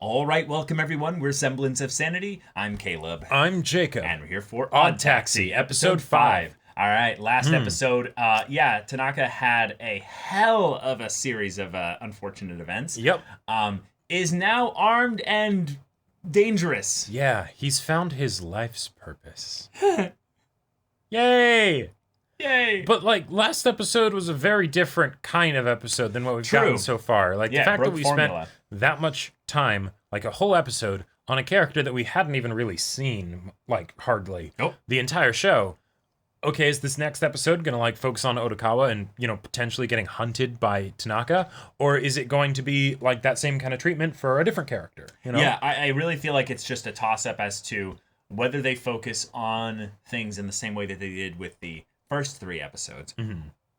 All right, welcome everyone. We're Semblance of Sanity. I'm Caleb. I'm Jacob. And we're here for Odd Taxi, episode 5. All right, last episode, Tanaka had a hell of a series of unfortunate events. Yep. Is now armed and dangerous. Yeah, he's found his life's purpose. Yay! Yay! But, last episode was a very different kind of episode than what we've gotten so far. The fact that we spent that much time, a whole episode, on a character that we hadn't even really seen, hardly. Nope. The entire show. Okay, is this next episode going to, focus on Odokawa and, potentially getting hunted by Tanaka? Or is it going to be, that same kind of treatment for a different character, Yeah, I really feel like it's just a toss-up as to whether they focus on things in the same way that they did with the first 3 episodes,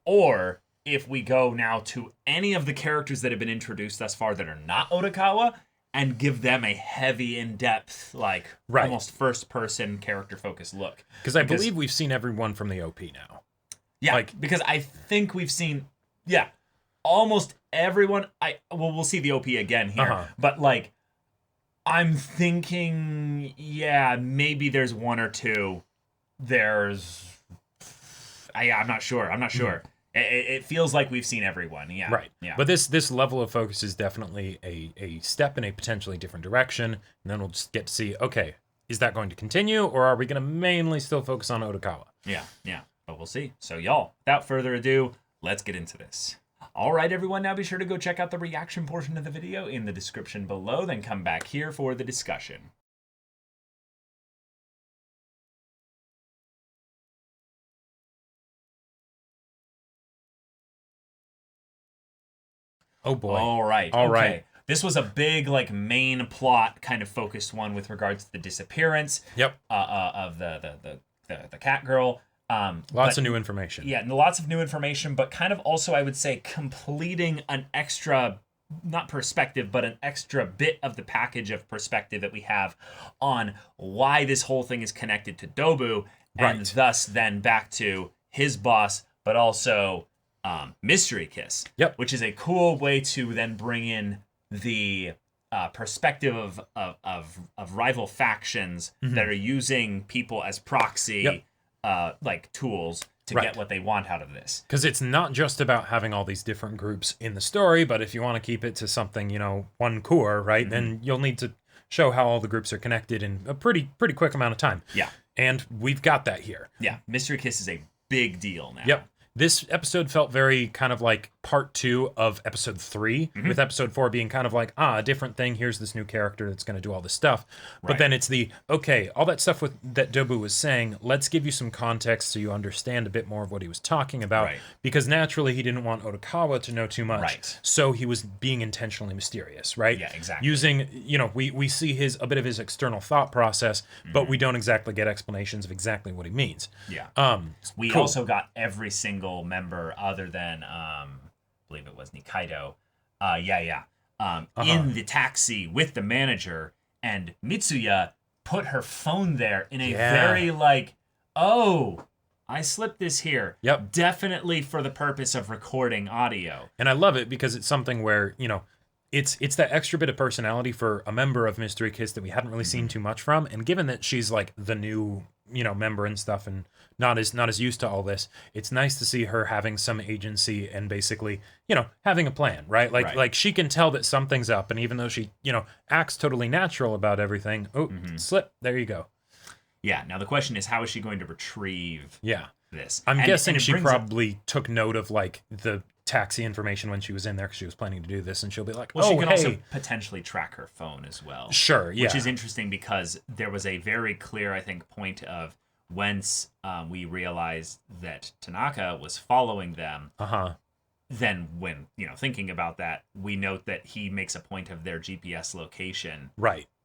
or if we go now to any of the characters that have been introduced thus far that are not Odokawa and give them a heavy, in-depth, almost first-person character-focused look. Because I believe we've seen everyone from the OP now. Yeah, because I think we've seen, almost everyone. We'll see the OP again here, but I'm thinking, maybe there's 1 or 2. I'm not sure. It feels like we've seen everyone. Yeah. Right. Yeah. But this level of focus is definitely a step in a potentially different direction. And then we'll just get to see, okay, is that going to continue? Or are we going to mainly still focus on Odokawa? Yeah. But we'll see. So y'all, without further ado, let's get into this. All right, everyone. Now be sure to go check out the reaction portion of the video in the description below. Then come back here for the discussion. Oh boy. All right. All right. This was a big, main plot kind of focused one with regards to the disappearance. Yep. Of the cat girl. Lots of new information. Yeah, lots of new information, but kind of also, I would say, completing an extra, not perspective, but an extra bit of the package of perspective that we have on why this whole thing is connected to Dobu, and thus then back to his boss, but also Mystery Kiss. Yep. Which is a cool way to then bring in the perspective of rival factions that are using people as proxy, tools to get what they want out of this. Because it's not just about having all these different groups in the story, but if you want to keep it to something, one core, right, then you'll need to show how all the groups are connected in a pretty quick amount of time. Yeah. And we've got that here. Yeah, Mystery Kiss is a big deal now. Yep. This episode felt very kind of like part 2 of episode 3, with episode 4 being kind of a different thing. Here's this new character that's going to do all this stuff. But then it's all that stuff that Dobu was saying, let's give you some context so you understand a bit more of what he was talking about. Right. Because naturally he didn't want Odokawa to know too much. Right. So he was being intentionally mysterious, right? Yeah, exactly. Using, we see a bit of his external thought process, but we don't exactly get explanations of exactly what he means. Yeah. We also got every single member other than I believe it was Nikaido in the taxi with the manager, and Mitsuya put her phone there in a very I slipped this here. Yep. Definitely for the purpose of recording audio. And I love it because it's something where, it's that extra bit of personality for a member of Mystery Kiss that we hadn't really seen too much from. And given that she's the new, member and stuff and not as used to all this, it's nice to see her having some agency and basically, having a plan, right? Like she can tell that something's up. And even though she, acts totally natural about everything, slip, there you go. Yeah. Now the question is, how is she going to retrieve this? I'm guessing she probably took note of the taxi information when she was in there because she was planning to do this, and she'll be like, she can also potentially track her phone as well. Sure, yeah. Which is interesting because there was a very clear, I think, point of whence we realized that Tanaka was following them. Then when, thinking about that, we note that he makes a point of their GPS location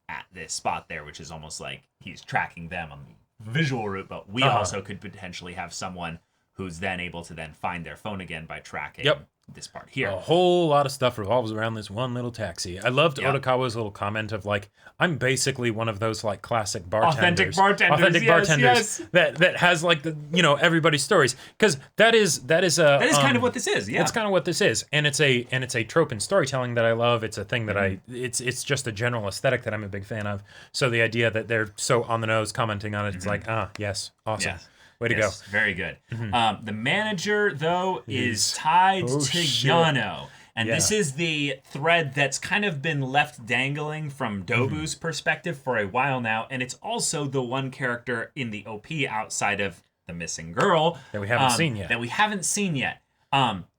at this spot there, which is almost like he's tracking them on the visual route, but we also could potentially have someone who's then able to then find their phone again by tracking this part here. A whole lot of stuff revolves around this one little taxi. I loved Odokawa's little comment of like, I'm basically one of those like classic bartenders. Authentic bartenders that has like the, you know, everybody's stories. Because that is kind of what this is, That's kind of what this is. And it's a trope in storytelling that I love. It's a thing that it's just a general aesthetic that I'm a big fan of. So the idea that they're so on the nose commenting on it, it's like, yes, awesome. Yes. Way to go. Very good. The manager, though, is tied to Yano. And this is the thread that's kind of been left dangling from Dobu's perspective for a while now. And it's also the one character in the OP outside of the missing girl. That we haven't seen yet.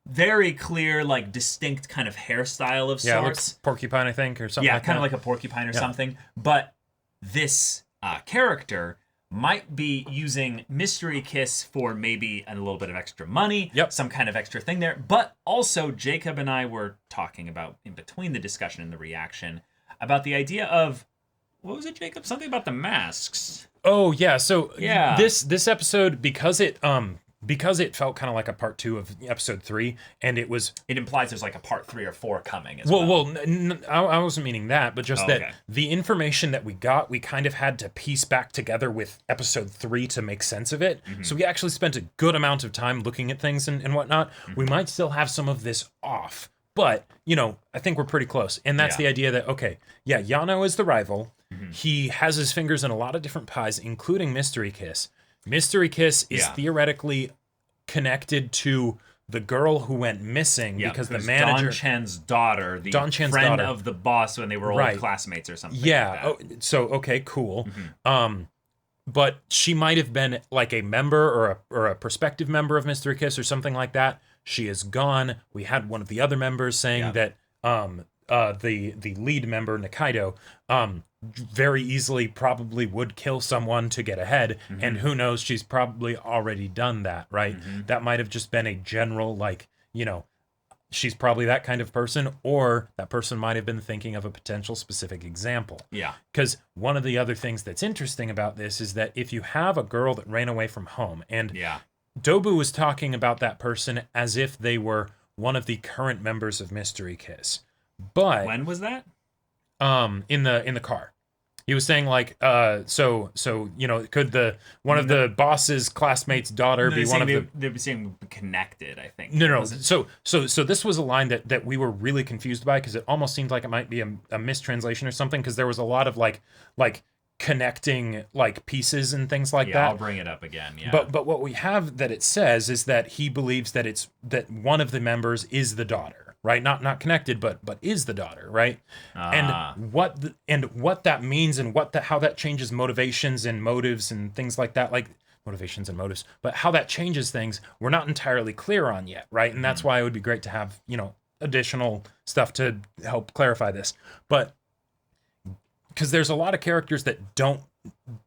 Very clear, like, distinct kind of hairstyle of sorts. Yeah, looks porcupine, I think, or something like that. Yeah, kind of like a porcupine or something. But this character might be using Mystery Kiss for maybe a little bit of extra money, some kind of extra thing there. But also, Jacob and I were talking about, in between the discussion and the reaction, about the idea of, what was it, Jacob? Something about the masks. Oh, yeah. So this episode, because it felt kind of like a part 2 of episode 3, and it implies there's like a part 3 or 4 coming as well. I wasn't meaning that, but just that the information that we got, we kind of had to piece back together with episode 3 to make sense of it. So we actually spent a good amount of time looking at things and whatnot. We might still have some of this off, but, you know, I think we're pretty close. And that's the idea that, Yano is the rival. He has his fingers in a lot of different pies, including Mystery Kiss. Mystery Kiss is theoretically connected to the girl who went missing because the manager... Don Chan's daughter, friend of the boss when they were old classmates or something like that. Okay, cool. But she might have been like a member or a prospective member of Mystery Kiss or something like that. She is gone. We had one of the other members saying that the lead member, Nikaido, very easily probably would kill someone to get ahead, and who knows, she's probably already done that, right? That might have just been a general, like, you know, she's probably that kind of person, or that person might have been thinking of a potential specific example. Yeah. Because one of the other things that's interesting about this is that if you have a girl that ran away from home, and Dobu was talking about that person as if they were one of the current members of Mystery Kiss. But when was that? In the car. He was saying like, so you know, could one of the boss's classmates' daughter be one of the? They were saying connected, I think. No. So this was a line that we were really confused by, because it almost seemed like it might be a mistranslation or something, because there was a lot of like connecting like pieces and things like that. Yeah, I'll bring it up again. Yeah. But what we have that it says is that he believes that that one of the members is the daughter. Right, not connected, but is the daughter, right? And what that means, and how that changes motivations and motives and things like that, like motivations and motives, but how that changes things, we're not entirely clear on yet, right? And that's why it would be great to have, you know, additional stuff to help clarify this. But because there's a lot of characters that don't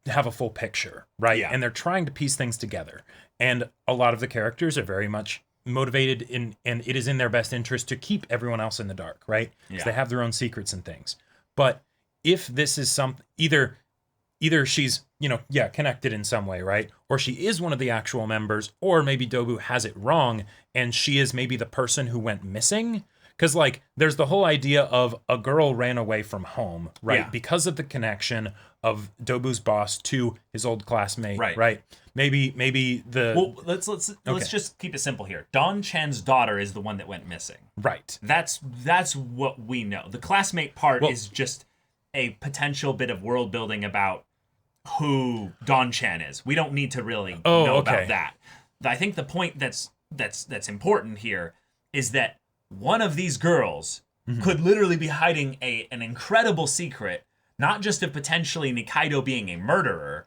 have a full picture, right? Yeah. And they're trying to piece things together, and a lot of the characters are very much motivated and it is in their best interest to keep everyone else in the dark, right? Because they have their own secrets and things. But if this is either she's, you know, connected in some way, right? Or she is one of the actual members, or maybe Dobu has it wrong and she is maybe the person who went missing. Because, like, there's the whole idea of a girl ran away from home, right? Yeah. Because of the connection of Dobu's boss to his old classmate, right? Maybe the... Well, let's just keep it simple here. Don Chan's daughter is the one that went missing. Right. That's what we know. The classmate part is just a potential bit of world building about who Don Chan is. We don't need to really know about that. I think the point that's important here is that one of these girls could literally be hiding an incredible secret, not just of potentially Nikaido being a murderer,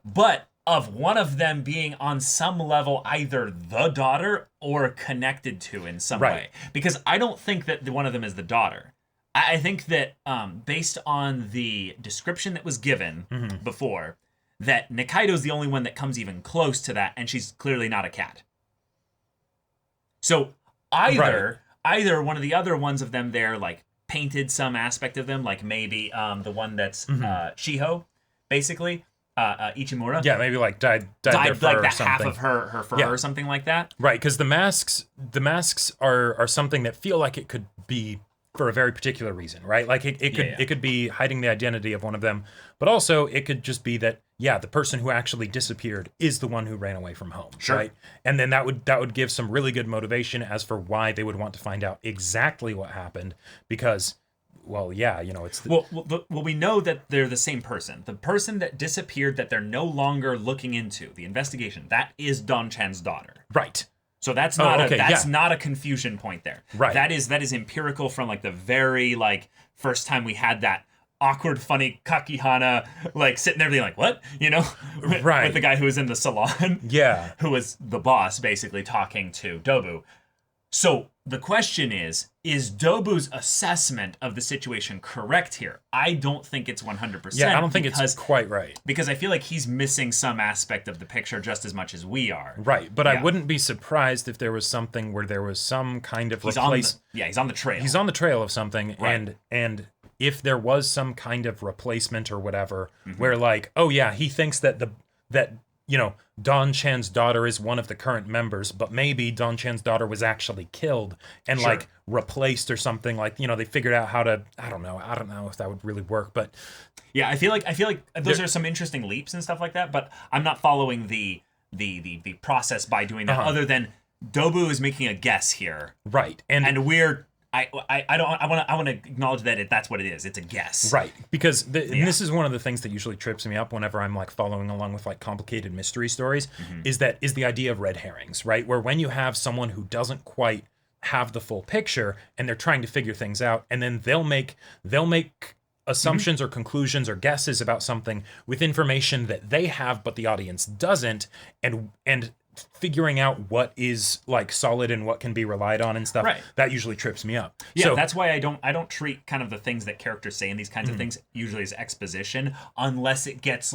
but of one of them being on some level either the daughter or connected to in some way. Because I don't think that one of them is the daughter. I think that based on the description that was given before, that Nikaido's the only one that comes even close to that, and she's clearly not a cat. So either one of the other ones of them there, like, painted some aspect of them, like maybe the one that's Shiho, basically, Ichimura. Yeah, maybe like dyed their fur like or that something. half of her fur or something like that. Right, because the masks are something that feel like it could be for a very particular reason, right? Like it could be hiding the identity of one of them, but also it could just be that the person who actually disappeared is the one who ran away from home, right? And then that would give some really good motivation as for why they would want to find out exactly what happened, because well, yeah, it's we know that they're the same person. The person that disappeared that they're no longer looking into the investigation, that is Don Chan's daughter. Right. So that's not not a confusion point there. Right. That is empirical from like the very first time we had that awkward, funny Kakihana sitting there being like, what? With the guy who was in the salon. Yeah. Who was the boss basically talking to Dobu. So the question is Dobu's assessment of the situation correct here? I don't think it's 100%. Yeah, I don't think it's quite right. Because I feel like he's missing some aspect of the picture just as much as we are. Right, but I wouldn't be surprised if there was something where there was some kind of he's on the trail. He's on the trail of something, right. and if there was some kind of replacement or whatever, where he thinks that Don Chan's daughter is one of the current members, but maybe Don Chan's daughter was actually killed and replaced or something. They figured out how to. I don't know if that would really work, but yeah, I feel like those are some interesting leaps and stuff like that. But I'm not following the process by doing that, other than Dobu is making a guess here, right? And we're. I want to acknowledge that that's what it is. It's a guess, right? Because and this is one of the things that usually trips me up whenever I'm following along with complicated mystery stories. Is the idea of red herrings, right? Where when you have someone who doesn't quite have the full picture and they're trying to figure things out, and then they'll make assumptions or conclusions or guesses about something with information that they have but the audience doesn't, and figuring out what is solid and what can be relied on and stuff, that usually trips me up. So that's why I don't treat kind of the things that characters say in these kinds of things usually as exposition unless it gets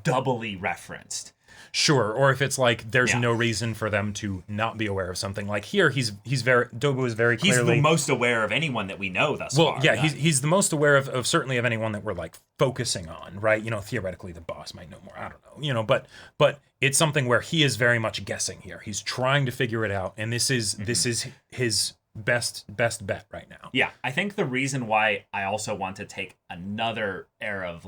doubly referenced. Sure, or if it's there's no reason for them to not be aware of something. Here, Dobu is very clearly... He's the most aware of anyone that we know thus far. Well, yeah, he's the most aware of certainly of anyone that we're focusing on, right? Theoretically the boss might know more, I don't know, but it's something where he is very much guessing here. He's trying to figure it out, and this is his best bet right now. Yeah, I think the reason why I also want to take another air of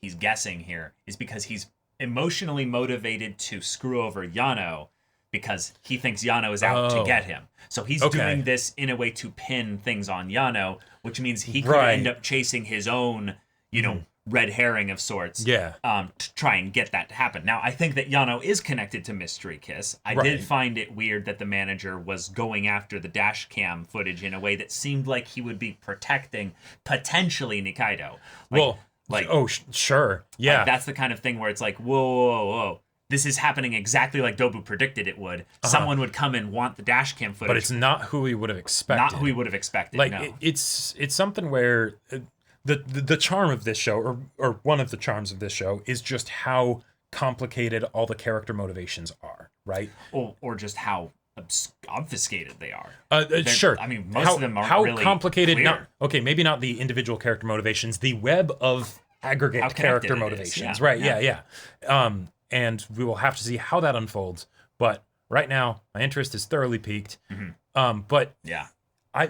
he's guessing here is because he's emotionally motivated to screw over Yano because he thinks Yano is out to get him. So he's doing this in a way to pin things on Yano, which means he could end up chasing his own, red herring of sorts. To try and get that to happen. Now, I think that Yano is connected to Mystery Kiss. I did find it weird that the manager was going after the dash cam footage in a way that seemed like he would be protecting potentially Nikaido. Sure. Yeah. That's the kind of thing where it's whoa. This is happening exactly like Dobu predicted it would. Someone would come and want the dash cam footage. But it's not who we would have expected. Not who we would have expected, no. It's something where the charm of this show, or one of the charms of this show, is just how complicated all the character motivations are, right? Or just how obfuscated they are. Sure. I mean, most of them aren't really complicated. clear. Maybe not the individual character motivations, the web of aggregate character motivations. Right. Yeah. And we will have to see how that unfolds. But right now, my interest is thoroughly piqued. But yeah,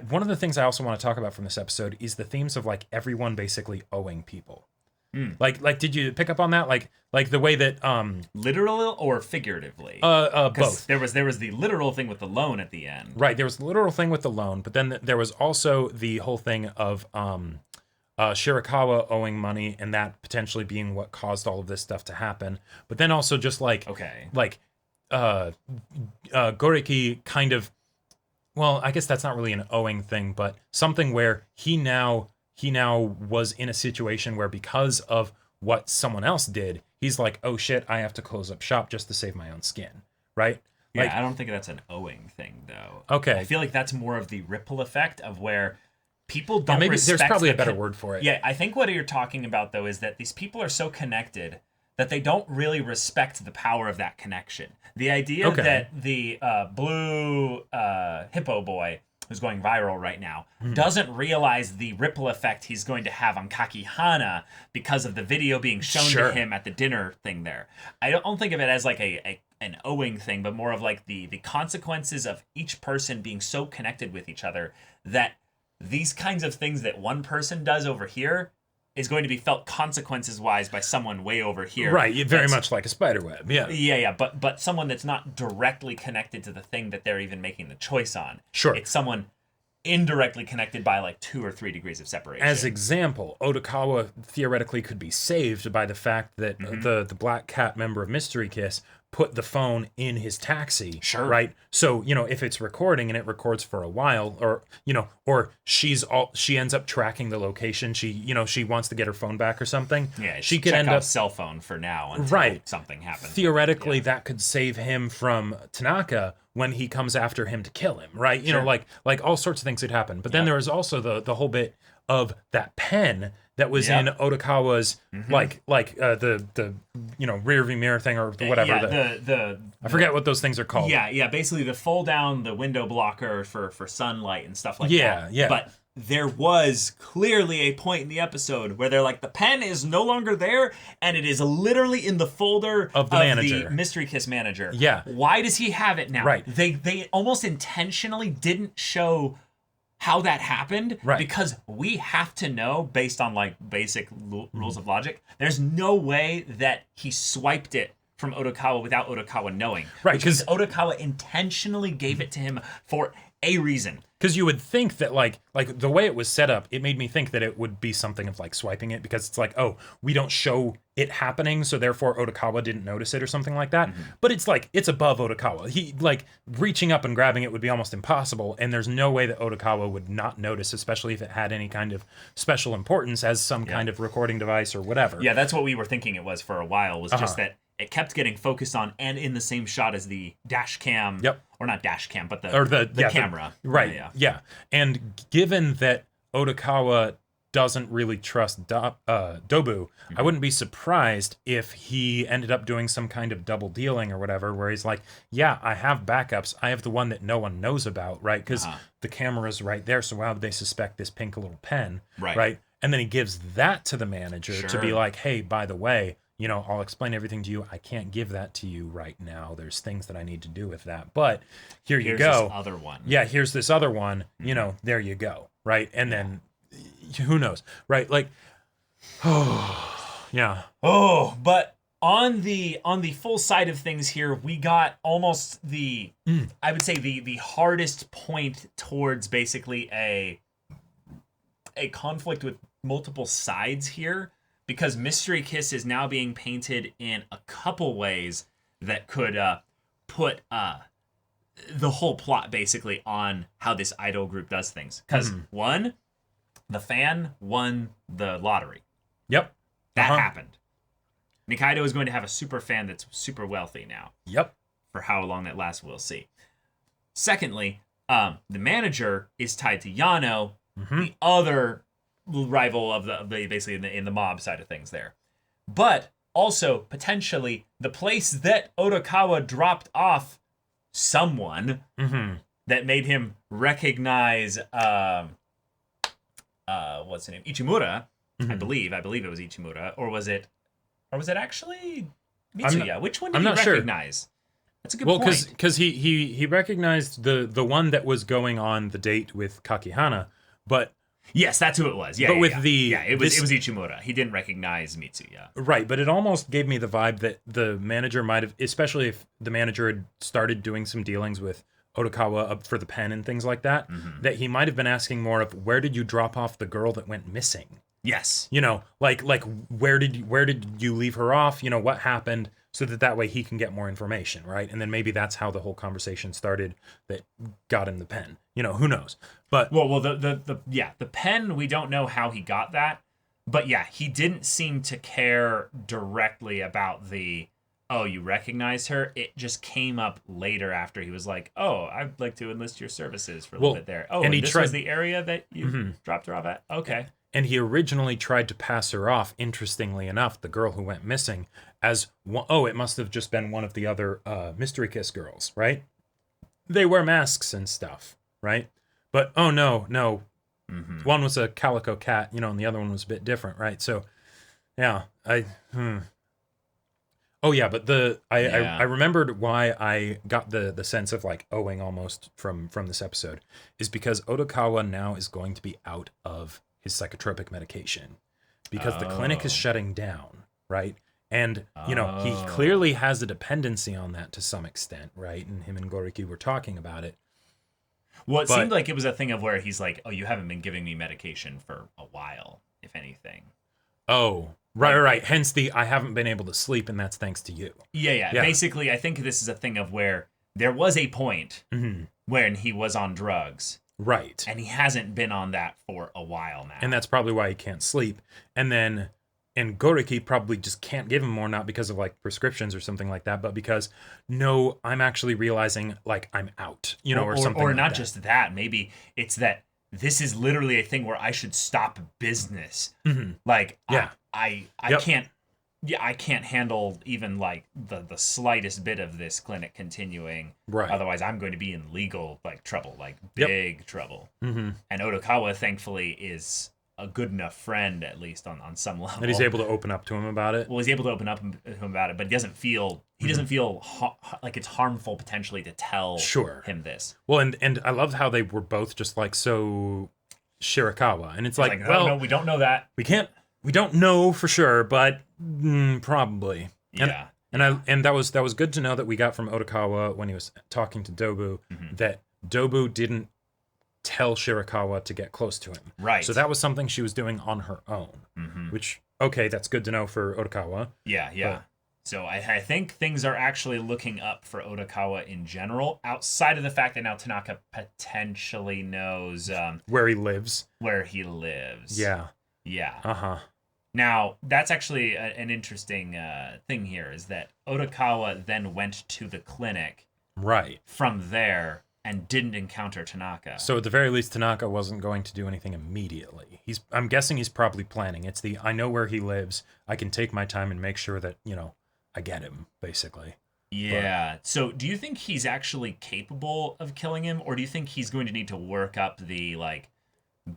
one of the things I also want to talk about from this episode is the themes of everyone basically owing people. Did you pick up on that? Like the way that literal or figuratively? Both. There was the literal thing with the loan at the end. Right. There was the literal thing with the loan, but then there was also the whole thing of Shirakawa owing money and that potentially being what caused all of this stuff to happen. But then also just Goriki kind of, well, I guess that's not really an owing thing, but something where he now was in a situation where because of what someone else did, he's oh shit, I have to close up shop just to save my own skin, right? Yeah, I don't think that's an owing thing, though. Okay. I feel like that's more of the ripple effect of where people don't maybe respect... There's probably a better word for it. Yeah, I think what you're talking about, though, is that these people are so connected that they don't really respect the power of that connection. The idea that the blue hippo boy who's going viral right now, doesn't realize the ripple effect he's going to have on Kakihana because of the video being shown to him at the dinner thing there. I don't think of it as like an owing thing, but more of like the consequences of each person being so connected with each other that these kinds of things that one person does over here is going to be felt consequences-wise by someone way over here. Right, very much like a spider web, yeah. Yeah, but someone that's not directly connected to the thing that they're even making the choice on. Sure. It's someone indirectly connected by like 2 or 3 degrees of separation. As example, Odokawa theoretically could be saved by the fact that the Black Cat member of Mystery Kiss put the phone in his taxi. Sure. Right? So, if it's recording and it records for a while, or she ends up tracking the location, she wants to get her phone back or something. Yeah, she could check end out up cell phone for now until something happens. Theoretically, that could save him from Tanaka when he comes after him to kill him, right? Like all sorts of things could happen. But then there was also the whole bit of that pen that was in Odokawa's the rear view mirror thing or whatever. I forget what those things are called. Yeah, basically the fold down the window blocker for sunlight and stuff like that. Yeah. But there was clearly a point in the episode where they're like, the pen is no longer there, and it is literally in the folder of the manager, the Mystery Kiss manager. Yeah. Why does he have it now? Right. They almost intentionally didn't show how that happened, right? Because we have to know, based on like basic rules of logic, there's no way that he swiped it from Odokawa without Odokawa knowing. Right, because Odokawa intentionally gave it to him for a reason. Because you would think that like the way it was set up, it made me think that it would be something of like swiping it, because it's like, oh, we don't show it happening, so therefore Odokawa didn't notice it or something like that. But it's like, it's above Odokawa. He like reaching up and grabbing it would be almost impossible, and there's no way that Odokawa would not notice, especially if it had any kind of special importance as some kind of recording device or whatever. Yeah, that's what we were thinking it was for a while, was just that it kept getting focused on and in the same shot as the dash cam. Yep. Or not dash cam, but the camera. Right. Yeah. And given that Odokawa doesn't really trust Dobu, I wouldn't be surprised if he ended up doing some kind of double dealing or whatever, where he's like, yeah, I have backups. I have the one that no one knows about, right? Because the camera's right there, so why would they suspect this pink little pen? Right? And then he gives that to the manager to be like, hey, by the way, I'll explain everything to you. I can't give that to you right now. There's things that I need to do with that. But here's you go. This other one. Yeah, here's this other one. There you go. Right? And then who knows? Right? Like, yeah. Oh, but on the full side of things here, we got almost I would say the hardest point towards basically a conflict with multiple sides here. Because Mystery Kiss is now being painted in a couple ways that could put the whole plot basically on how this idol group does things. Because one, the fan won the lottery. Yep. That happened. Nikaido is going to have a super fan that's super wealthy now. Yep. For how long that lasts, we'll see. Secondly, the manager is tied to Yano, the other rival of the basically in the mob side of things there. But also potentially the place that Odokawa dropped off someone that made him recognize what's the name? Ichimura, I believe it was Ichimura, or was it actually Mitsuya? Which one did he recognize? Sure. That's a good point. Well, because he recognized the one that was going on the date with Kakihana, but yes, that's who it was. Yeah, but it was Ichimura. He didn't recognize Mitsuya. Right, but it almost gave me the vibe that the manager might have, especially if the manager had started doing some dealings with Odokawa up for the pen and things like that, that he might have been asking more of, where did you drop off the girl that went missing? Yes. Like where did you leave her off? What happened? So that way he can get more information, right? And then maybe that's how the whole conversation started that got him the pen. Who knows? But the pen, we don't know how he got that. But yeah, he didn't seem to care directly about you recognized her. It just came up later after he was like, oh, I'd like to enlist your services for a little bit there. Oh, and this was the area that you dropped her off at? Okay. And he originally tried to pass her off, interestingly enough, the girl who went missing, as, it must have just been one of the other Mystery Kiss girls, right? They wear masks and stuff, right? But oh no, Mm-hmm. one was a calico cat, and the other one was a bit different, right? So yeah, Oh yeah, but I remembered why I got the sense of like owing almost from this episode is because Odokawa now is going to be out of his psychotropic medication because the clinic is shutting down, right? And he clearly has a dependency on that to some extent, right? And him and Goriki were talking about it. Well, it seemed like it was a thing of where he's like, "Oh, you haven't been giving me medication for a while, if anything." Oh, right. Hence I haven't been able to sleep, and that's thanks to you. Yeah. Basically, I think this is a thing of where there was a point when he was on drugs. Right. And he hasn't been on that for a while now. And that's probably why he can't sleep. And Goriki probably just can't give him more, not because of like prescriptions or something like that, but because no, I'm actually realizing like I'm out, or something. Or not like just that. Maybe it's that this is literally a thing where I should stop business. Like I can't. Yeah, I can't handle even like the slightest bit of this clinic continuing. Right. Otherwise, I'm going to be in legal trouble, big trouble. And Odokawa, thankfully, is a good enough friend, at least on some level. That he's able to open up to him about it. Well, he's able to open up to him about it, but he doesn't feel like it's harmful potentially to tell him this. Well, and I love how they were both just like so Shirakawa, and it's like no, we don't know that. We don't know for sure, but probably. Yeah. And that was good to know that we got from Odokawa when he was talking to Dobu that Dobu didn't tell Shirakawa to get close to him. Right. So that was something she was doing on her own. Which, okay, that's good to know for Odokawa. Yeah. But, so I think things are actually looking up for Odokawa in general, outside of the fact that now Tanaka potentially knows where he lives. Yeah. Uh-huh. Now, that's actually an interesting thing here, is that Odokawa then went to the clinic from there and didn't encounter Tanaka. So at the very least, Tanaka wasn't going to do anything immediately. I'm guessing he's probably planning. It's I know where he lives. I can take my time and make sure that, I get him, basically. Yeah. So do you think he's actually capable of killing him, or do you think he's going to need to work up the,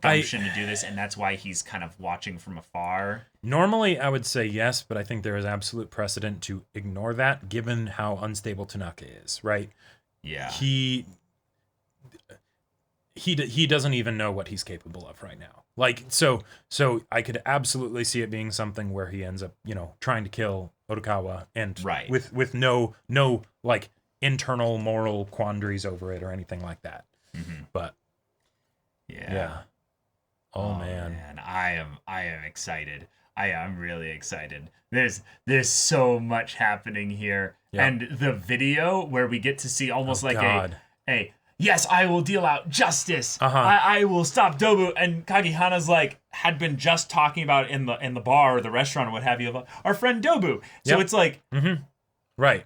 gumption to do this, and that's why he's kind of watching from afar? Normally, I would say yes, but I think there is absolute precedent to ignore that, given how unstable Tanaka is, right? Yeah. He doesn't even know what he's capable of right now. So I could absolutely see it being something where he ends up, trying to kill Odokawa and with no internal moral quandaries over it or anything like that. But yeah. Oh man, I am excited. I'm really excited. There's so much happening here, and the video where we get to see almost a yes, I will deal out justice. I will stop Dobu, and Kakihana's had been just talking about in the bar or the restaurant or what have you, our friend Dobu. So it's right.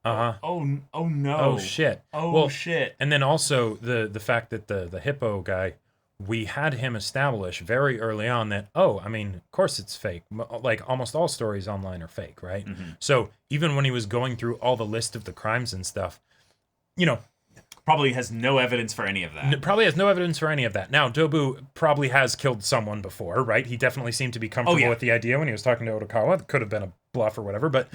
Oh no. Oh shit. Shit. And then also the fact that the hippo guy, we had him establish very early on that, of course it's fake. Like almost all stories online are fake, right? So even when he was going through all the list of the crimes and stuff, probably has no evidence for any of that. Now, Dobu probably has killed someone before, right? He definitely seemed to be comfortable with the idea when he was talking to Odokawa. It could have been a bluff or whatever, but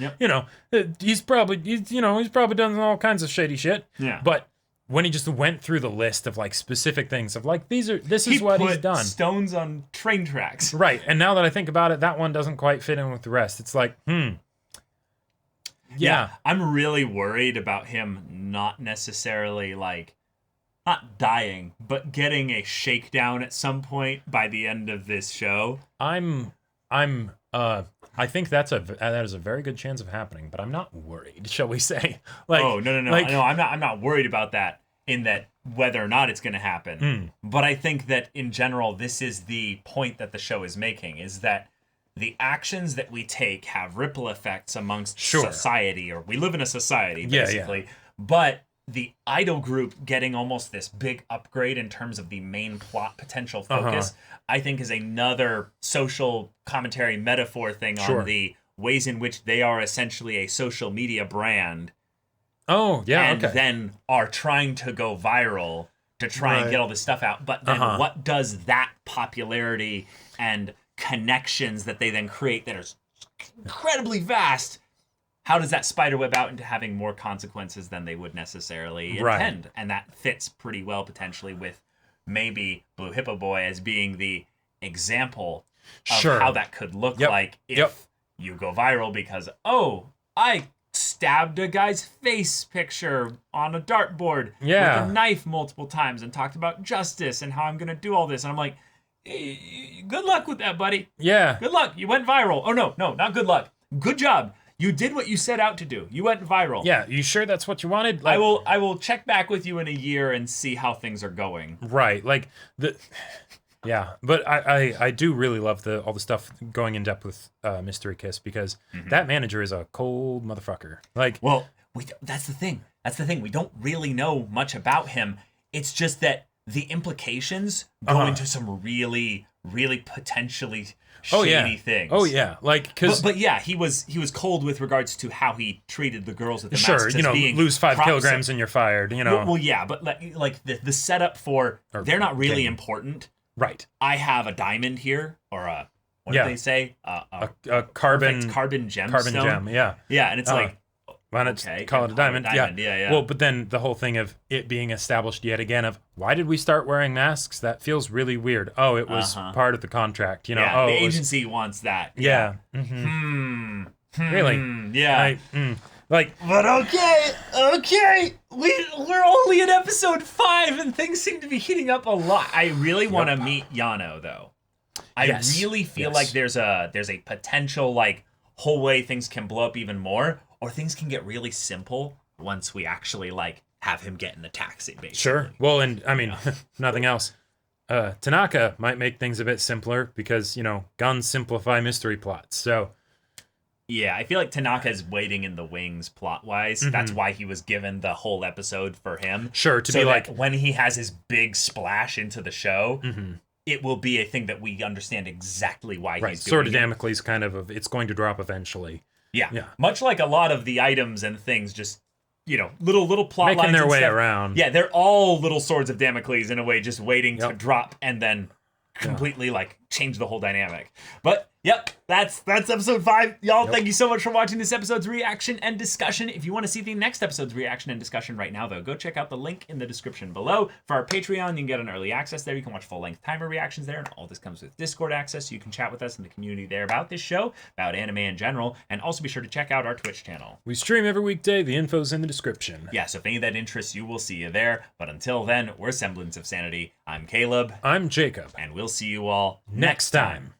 he's probably done all kinds of shady shit. Yeah. But when he just went through the list of specific things of this is what he's done. Stones on train tracks. Right. And now that I think about it, that one doesn't quite fit in with the rest. It's Yeah, I'm really worried about him not necessarily not dying, but getting a shakedown at some point by the end of this show. I think that is a very good chance of happening, but I'm not worried, shall we say? No. I'm not worried about that, in that whether or not it's going to happen. But I think that in general, this is the point that the show is making, is that the actions that we take have ripple effects amongst society, or we live in a society, basically. But the idol group getting almost this big upgrade in terms of the main plot potential focus, I think is another social commentary metaphor thing on the ways in which they are essentially a social media brand. Oh, yeah, and then are trying to go viral to try and get all this stuff out. But then what does that popularity and connections that they then create that are incredibly vast, how does that spiderweb out into having more consequences than they would necessarily intend? And that fits pretty well potentially with maybe Blue Hippo Boy as being the example of how that could look like if you go viral because, oh, I stabbed a guy's face picture on a dartboard with a knife multiple times and talked about justice and how I'm going to do all this. And I'm like, hey, good luck with that, buddy. Yeah. Good luck. You went viral. Oh, no, not good luck. Good job. You did what you set out to do. You went viral. Yeah, you sure that's what you wanted? Like, I will check back with you in a year and see how things are going. Right. Like yeah, but I do really love all the stuff going in depth with Mystery Kiss because that manager is a cold motherfucker. Like, well, that's the thing. We don't really know much about him. It's just that the implications go into some really, really potentially shady things. Oh yeah, like but yeah, he was cold with regards to how he treated the girls with the sure, masks. You know, lose 5 kilograms and you're fired. You know, well yeah, but like the setup for they're not really important. Right. I have a diamond here, or a what did they say? A carbon gem. Carbon gem. Yeah. Yeah, and it's like. Why not call it a diamond? Yeah. Well, but then the whole thing of it being established yet again of why did we start wearing masks? That feels really weird. Oh, it was part of the contract. You know, the agency wants that. Yeah. Really? Yeah. Like, but okay. We're only in episode 5 and things seem to be heating up a lot. I really want to meet Yano though. I really feel like there's a potential like whole way things can blow up even more. Or things can get really simple once we actually like have him get in the taxi, basically. Sure. Well, and I mean, nothing else. Tanaka might make things a bit simpler because, you know, guns simplify mystery plots. So, yeah, I feel like Tanaka is waiting in the wings plot-wise. That's why he was given the whole episode for him. Sure, to be like when he has his big splash into the show, it will be a thing that we understand exactly why he's doing Sword of Damocles kind of it's going to drop eventually. Yeah. Much like a lot of the items and things, just, you know, little plot making lines their way stuff. around. Yeah, they're all little swords of Damocles in a way, just waiting to drop and then completely like change the whole dynamic. But that's episode 5. Y'all, thank you so much for watching this episode's reaction and discussion. If you want to see the next episode's reaction and discussion right now, though, go check out the link in the description below. For our Patreon, you can get an early access there. You can watch full-length timer reactions there, and all this comes with Discord access, so you can chat with us in the community there about this show, about anime in general, and also be sure to check out our Twitch channel. We stream every weekday. The info's in the description. Yeah, so if any of that interests you, we'll see you there. But until then, we're Semblance of Sanity. I'm Caleb. I'm Jacob. And we'll see you all next time.